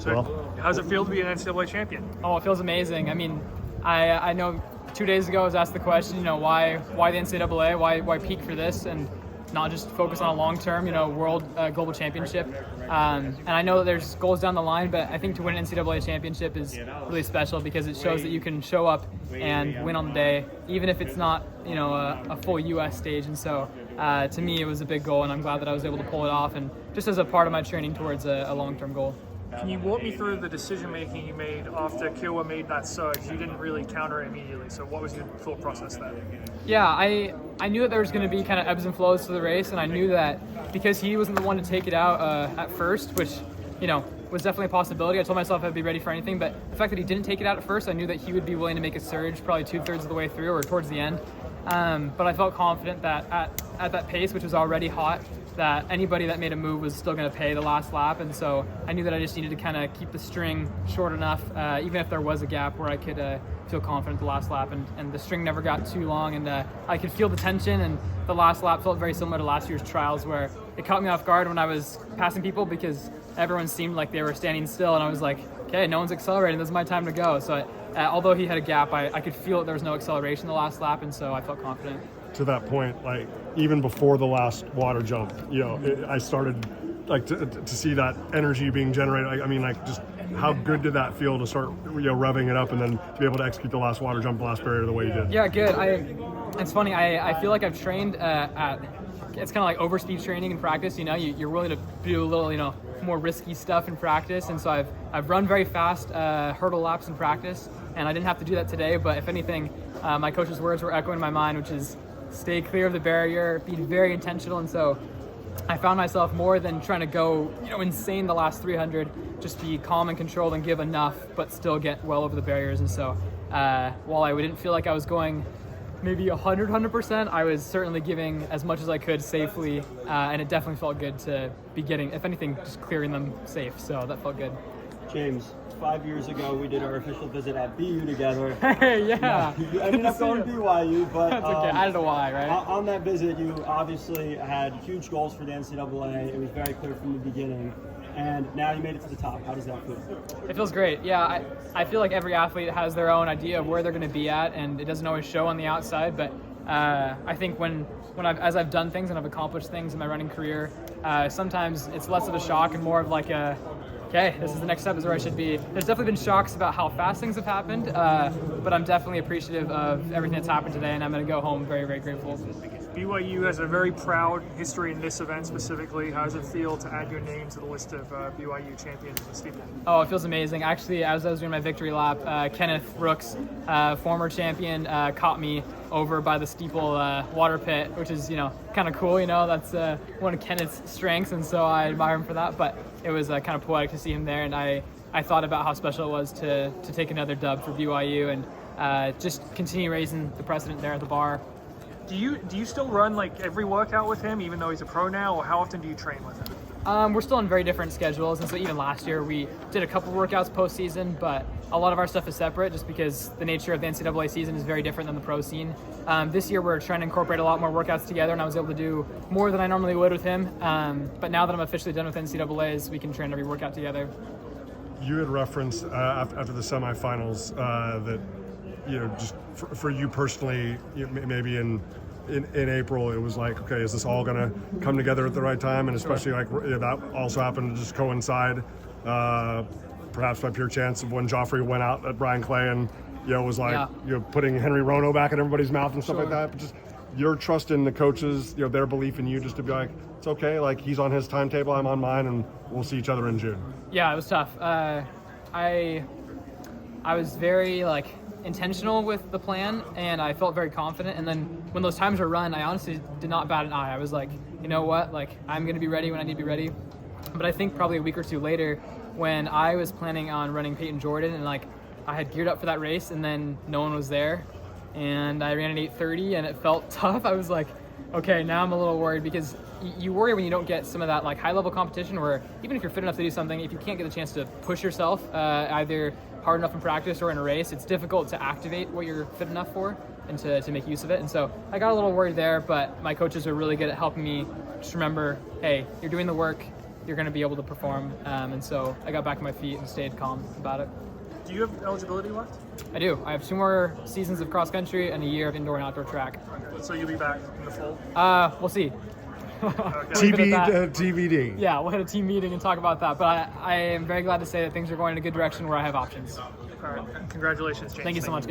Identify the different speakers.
Speaker 1: So how's it feel to be an NCAA champion?
Speaker 2: Oh, it feels amazing. I mean, I know 2 days ago I was asked the question, why the NCAA, why peak for this, and not just focus on a long-term, world global championship. And I know that there's goals down the line, but I think to win an NCAA championship is really special because it shows that you can show up and win on the day, even if it's not, a full U.S. stage. And so to me, it was a big goal, and I'm glad that I was able to pull it off, and just as a part of my training towards a long-term goal.
Speaker 1: Can you walk me through the decision-making you made after Kiowa made that surge? You didn't really counter it immediately, so what was your thought process there?
Speaker 2: Yeah, I knew that there was going to be kind of ebbs and flows to the race, and I knew that because he wasn't the one to take it out at first, which, was definitely a possibility. I told myself I'd be ready for anything, but the fact that he didn't take it out at first, I knew that he would be willing to make a surge probably 2/3 of the way through or towards the end. But I felt confident that at that pace, which was already hot, that anybody that made a move was still going to pay the last lap. And so I knew that I just needed to kind of keep the string short enough, even if there was a gap, where I could feel confident the last lap. And the string never got too long, and I could feel the tension. And the last lap felt very similar to last year's trials, where it caught me off guard when I was passing people because everyone seemed like they were standing still. And I was like, okay, no one's accelerating. This is my time to go. So although he had a gap, I could feel that there was no acceleration the last lap. And so I felt confident.
Speaker 3: To that point, even before the last water jump, I started to see that energy being generated. Just how good did that feel to start revving it up and then to be able to execute the last water jump, the last barrier the way you did?
Speaker 2: Yeah, good. It's funny. I feel like I've trained it's kind of like overspeed training in practice. You're willing to do a little more risky stuff in practice, and so I've run very fast hurdle laps in practice, and I didn't have to do that today. But if anything, my coach's words were echoing in my mind, which is stay clear of the barrier, being very intentional. And so I found myself, more than trying to go insane the last 300, just be calm and controlled and give enough but still get well over the barriers. And so while I didn't feel like I was going maybe 100%, I was certainly giving as much as I could safely, and it definitely felt good to be getting, if anything, just clearing them safe. So that felt good.
Speaker 4: James, 5 years ago, we did our official visit at BU together.
Speaker 2: Hey, yeah.
Speaker 4: You ended up going to BYU, but
Speaker 2: that's okay. I don't know why, right?
Speaker 4: On that visit, you obviously had huge goals for the NCAA. It was very clear from the beginning, and now you made it to the top. How does that feel?
Speaker 2: It feels great. Yeah, I feel like every athlete has their own idea of where they're going to be at, and it doesn't always show on the outside. But I think as I've done things and I've accomplished things in my running career, sometimes it's less of a shock and more of like okay, this is the next step, is where I should be. There's definitely been shocks about how fast things have happened, but I'm definitely appreciative of everything that's happened today, and I'm going to go home very, very grateful.
Speaker 1: BYU has a very proud history in this event specifically. How does it feel to add your name to the list of BYU champions in the steeple?
Speaker 2: Oh, it feels amazing. Actually, as I was doing my victory lap, Kenneth Brooks, former champion, caught me over by the steeple water pit, which is, kind of cool. That's one of Kenneth's strengths, and so I admire him for that. But it was kind of poetic to see him there, and I thought about how special it was to take another dub for BYU and just continue raising the precedent there at the bar.
Speaker 1: Do you still run every workout with him, even though he's a pro now, or how often do you train with him?
Speaker 2: We're still on very different schedules, and so even last year we did a couple workouts postseason, but a lot of our stuff is separate just because the nature of the NCAA season is very different than the pro scene. This year we're trying to incorporate a lot more workouts together, and I was able to do more than I normally would with him. But now that I'm officially done with NCAAs, we can train every workout together.
Speaker 3: You had referenced after the semifinals that just for you personally, maybe in April, it was like, okay, is this all going to come together at the right time? And especially that also happened to just coincide, perhaps by pure chance, of when Joffrey went out at Brian Clay and was putting Henry Rono back in everybody's mouth and stuff like that. But just your trust in the coaches, their belief in you, just to be like, it's okay, he's on his timetable, I'm on mine, and we'll see each other in June.
Speaker 2: Yeah, it was tough. I was very intentional with the plan, and I felt very confident. And then when those times were run, I honestly did not bat an eye. I was like, you know what, I'm going to be ready when I need to be ready. But I think probably a week or two later, when I was planning on running Peyton Jordan, and I had geared up for that race, and then no one was there, and I ran at 8:30, and it felt tough. I was like, okay, now I'm a little worried, because you worry when you don't get some of that high-level competition where even if you're fit enough to do something, if you can't get the chance to push yourself either hard enough in practice or in a race, it's difficult to activate what you're fit enough for and to make use of it. And so I got a little worried there, but my coaches are really good at helping me just remember, hey, you're doing the work, you're going to be able to perform. And so I got back on my feet and stayed calm about it.
Speaker 1: Do you have eligibility left?
Speaker 2: I do. I have 2 more seasons of cross country and a year of indoor and outdoor track.
Speaker 1: Okay. So you'll be back in the fold?
Speaker 2: We'll see.
Speaker 3: TBD.
Speaker 2: Yeah, we'll hit a team meeting and talk about that. But I am very glad to say that things are going in a good direction where I have options.
Speaker 1: All right. Congratulations, James.
Speaker 2: Thank you so much, guys.